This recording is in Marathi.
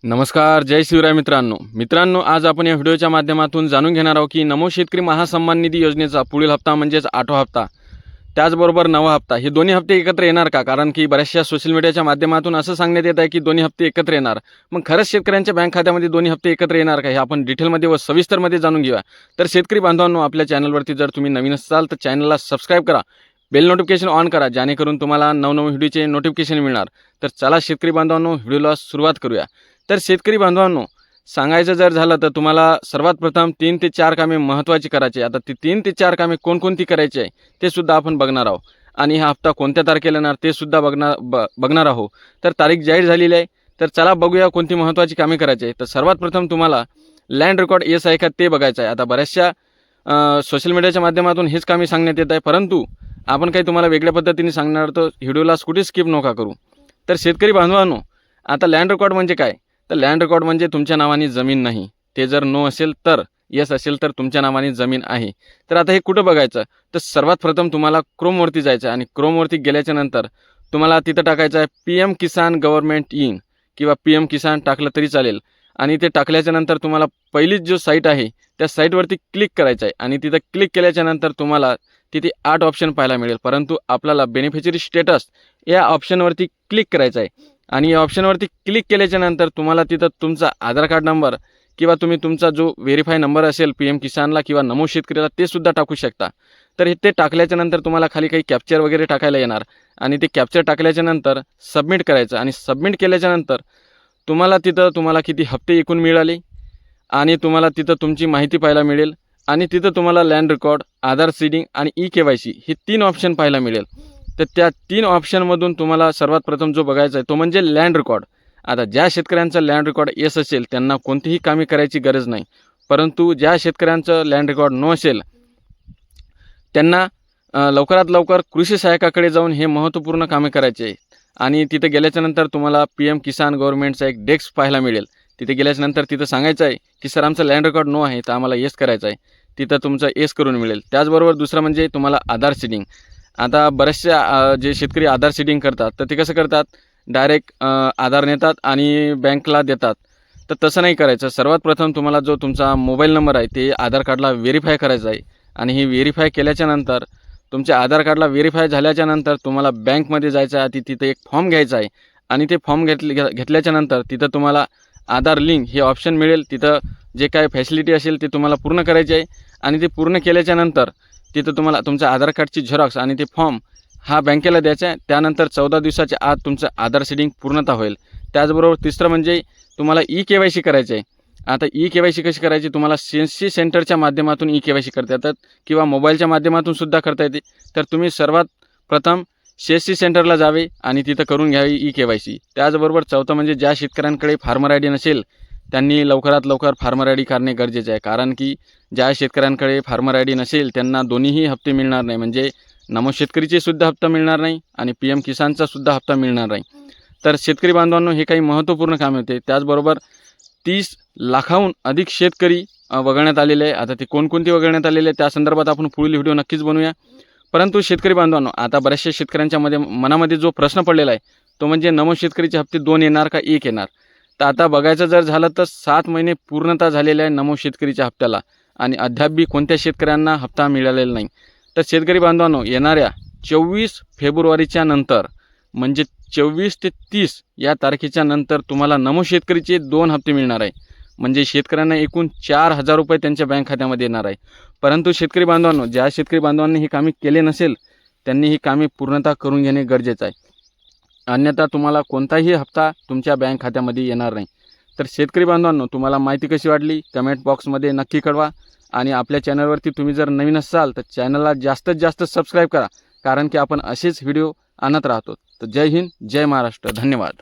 नमस्कार, जय शिवराय मित्रांनो, आज आपण या व्हिडिओच्या माध्यमातून जाणून घेणार आहोत की नमो शेतकरी महासन्मान निधी योजनेचा पुढील हप्ता म्हणजेच 8वा हप्ता, त्याचबरोबर 9वा हप्ता हे दोन्ही हप्ते एकत्र येणार का? कारण की बऱ्याचशा सोशल मीडियाच्या माध्यमातून असं सांगण्यात येत आहे की दोन्ही हप्ते एकत्र येणार. मग खरंच शेतकऱ्यांच्या बँक खात्यामध्ये दोन्ही हप्ते एकत्र येणार का? हे आपण डिटेलमध्ये व सविस्तरमध्ये जाणून घेऊया. तर शेतकरी बांधवांनो, आपल्या चॅनलवरती जर तुम्ही नवीन असाल तर चॅनलला सबस्क्राईब करा, बेल नोटिफिकेशन ऑन करा, जेणेकरून तुम्हाला नवनवीन व्हिडिओचे नोटिफिकेशन मिळणार. तर चला शेतकरी बांधवांनो, व्हिडिओला सुरुवात करूया. तर शेतकरी बांधवांनो, सांगायचं जर झालं तर तुम्हाला सर्वात प्रथम 3 ते 4 कामे महत्त्वाची करायची. आता ती 3 ते 4 कामे कोणकोणती करायची आहे ते सुद्धा आपण बघणार आहोत. आणि हा हप्ता कोणत्या तारखेला येणार ते सुद्धा बघणार आहोत. तर तारीख जाहीर झालेली आहे. तर चला बघूया कोणती महत्त्वाची कामे करायची आहे. तर सर्वात प्रथम तुम्हाला लँड रेकॉर्ड येस आहे का ते बघायचं आहे. आता बऱ्याचशा सोशल मीडियाच्या माध्यमातून हेच कामे सांगण्यात येत आहे, परंतु आपण काही तुम्हाला वेगळ्या पद्धतीने सांगणार, तर व्हिडिओला कुठे स्किप नका करू. तर शेतकरी बांधवांनो, आता लँड रेकॉर्ड म्हणजे काय? तर लँड रेकॉर्ड म्हणजे तुमच्या नावाने जमीन नाही, ते जर नो असेल तर, येस असेल तर तुमच्या नावाने जमीन आहे. तर आता हे कुठं बघायचं? तर सर्वात प्रथम तुम्हाला क्रोमवरती जायचं आहे आणि क्रोमवरती गेल्याच्या नंतर तुम्हाला तिथं टाकायचं आहे PM किसान गव्हर्नमेंट इन किंवा PM किसान टाकलं तरी चालेल. आणि ते टाकल्याच्या नंतर तुम्हाला पहिलीच जो साईट आहे त्या साईटवरती क्लिक करायचं आहे आणि तिथं क्लिक केल्याच्या नंतर तुम्हाला तिथे 8 ऑप्शन पाहायला मिळेल, परंतु आपल्याला बेनिफिशरी स्टेटस या ऑप्शनवरती क्लिक करायचं आहे. आणि या ऑप्शनवरती क्लिक केल्याच्या नंतर तुम्हाला तिथं तुमचा आधार कार्ड नंबर किंवा तुम्ही तुमचा जो व्हेरीफाय नंबर असेल PM किसानला किंवा नमो शेतकरीला ते सुद्धा टाकू शकता. तर ते टाकल्याच्या नंतर तुम्हाला खाली काही कॅप्चर वगैरे टाकायला येणार आणि ते कॅप्चर टाकल्याच्या नंतर सबमिट करायचं. आणि सबमिट केल्याच्या नंतर तुम्हाला किती हप्ते एकूण मिळाले आणि तुम्हाला तिथं तुमची माहिती पाहायला मिळेल. आणि तिथं तुम्हाला लँड रेकॉर्ड, आधार सीडिंग आणि KYC हे 3 ऑप्शन पाहायला मिळेल. तर त्या 3 ऑप्शनमधून तुम्हाला सर्वात प्रथम जो बघायचा आहे तो म्हणजे लँड रेकॉर्ड. आता ज्या शेतकऱ्यांचं लँड रेकॉर्ड येस असेल त्यांना कोणतीही कामे करायची गरज नाही, परंतु ज्या शेतकऱ्यांचं लँड रेकॉर्ड नो असेल त्यांना लवकरात लवकर कृषी सहाय्यकाकडे जाऊन हे महत्त्वपूर्ण कामे करायचे आहे. आणि तिथे गेल्याच्यानंतर तुम्हाला PM किसान गव्हर्नमेंटचा एक डेस्क पाहायला मिळेल. तिथे गेल्याच्यानंतर तिथं सांगायचं आहे की सर आमचं लँड रेकॉर्ड नो आहे, तर आम्हाला येस करायचं आहे. तिथं तुमचं येस करून मिळेल. त्याचबरोबर दुसरं म्हणजे तुम्हाला आधार सीडिंग. आता बरेचसे जे शेतकरी आधार सीडिंग करतात तर ते कसं करतात, डायरेक्ट आधार नेतात आणि बँकला देतात. तर तसं नाही करायचं. सर्वात प्रथम तुम्हाला जो तुमचा मोबाईल नंबर आहे ते आधार कार्डला व्हेरीफाय करायचा आहे. आणि हे व्हेरीफाय केल्याच्या नंतर तुमच्या आधार कार्डला व्हेरीफाय झाल्याच्या नंतर तुम्हाला बँकमध्ये जायचं आहे. तिथे एक फॉर्म घ्यायचा आहे आणि ते फॉर्म घेतल्याच्या नंतर तिथं तुम्हाला आधार लिंक हे ऑप्शन मिळेल. तिथं जे काय फॅसिलिटी असेल ते तुम्हाला पूर्ण करायची आहे. आणि ते पूर्ण केल्याच्या नंतर तिथं तुम्हाला तुमच्या आधार कार्डची झेरॉक्स आणि ते फॉर्म हा बँकेला द्यायचा आहे. त्यानंतर 14 दिवसाच्या आत तुमचं आधार सीडिंग पूर्णता होईल. त्याचबरोबर तिसरं म्हणजे तुम्हाला KYC करायचं आहे. आता KYC कशी करायची? तुम्हाला CSC सेंटरच्या माध्यमातून KYC करता येतात किंवा मोबाईलच्या माध्यमातून सुद्धा करता येते. तर तुम्ही सर्वात प्रथम CSC सेंटरला जावे आणि तिथं करून घ्यावी KYC. त्याचबरोबर चौथं म्हणजे ज्या शेतकऱ्यांकडे फार्मर ID नसेल त्यांनी लवकरात लवकर फार्मर ID काढणे गरजेचे आहे. कारण की ज्या शेतकऱ्यांकडे फार्मर ID नसेल त्यांना दोन्हीही हप्ते मिळणार नाही, म्हणजे नमो शेतकरीचे सुद्धा हप्ता मिळणार नाही आणि PM किसानचा सुद्धा हप्ता मिळणार नाही. तर शेतकरी बांधवांनो, हे काही महत्त्वपूर्ण कामे होते. त्याचबरोबर 30 लाखाहून अधिक शेतकरी वगळण्यात आलेले आहे. आता ते कोणकोणते वगळण्यात आलेले आहे त्या संदर्भात आपण पुढील व्हिडिओ नक्कीच बनवूया. परंतु शेतकरी बांधवांनो, आता बऱ्याचशा शेतकऱ्यांच्या मनामध्ये जो प्रश्न पडलेला आहे तो म्हणजे नमो शेतकरीचे हप्ते 2 येणार का 1 येणार? तर आता बघायचं जर झालं तर 7 महिने पूर्णता झालेले आहे नमो शेतकरीच्या हप्त्याला आणि अद्याप बी कोणत्या शेतकऱ्यांना हप्ता मिळालेला नाही. तर शेतकरी बांधवांनो, येणाऱ्या 24 फेब्रुवारीच्या नंतर म्हणजे 24 ते 30 या तारखेच्या नंतर तुम्हाला नमो शेतकरीचे 2 हप्ते मिळणार आहे. म्हणजे शेतकऱ्यांना एकूण 4,000 रुपये त्यांच्या बँक खात्यामध्ये येणार आहे. परंतु शेतकरी बांधवांनो, ज्या शेतकरी बांधवांनी ही कामे केले नसेल त्यांनी ही कामे पूर्णता करून घेणे गरजेचं आहे. अन्यथा तुम्हाला कोणताही हप्ता तुमच्या बँक खात्यामध्ये येणार नाही. तर शेतकरी बांधवांनो, तुम्हाला माहिती कशी वाटली कमेंट बॉक्समध्ये नक्की कळवा. आणि आपल्या चॅनलवरती तुम्ही जर नवीन असाल तर चॅनलला जास्तीत जास्त सबस्क्राईब करा, कारण की आपण असेच व्हिडिओ आणत राहतो. तर जय हिंद, जय महाराष्ट्र, धन्यवाद.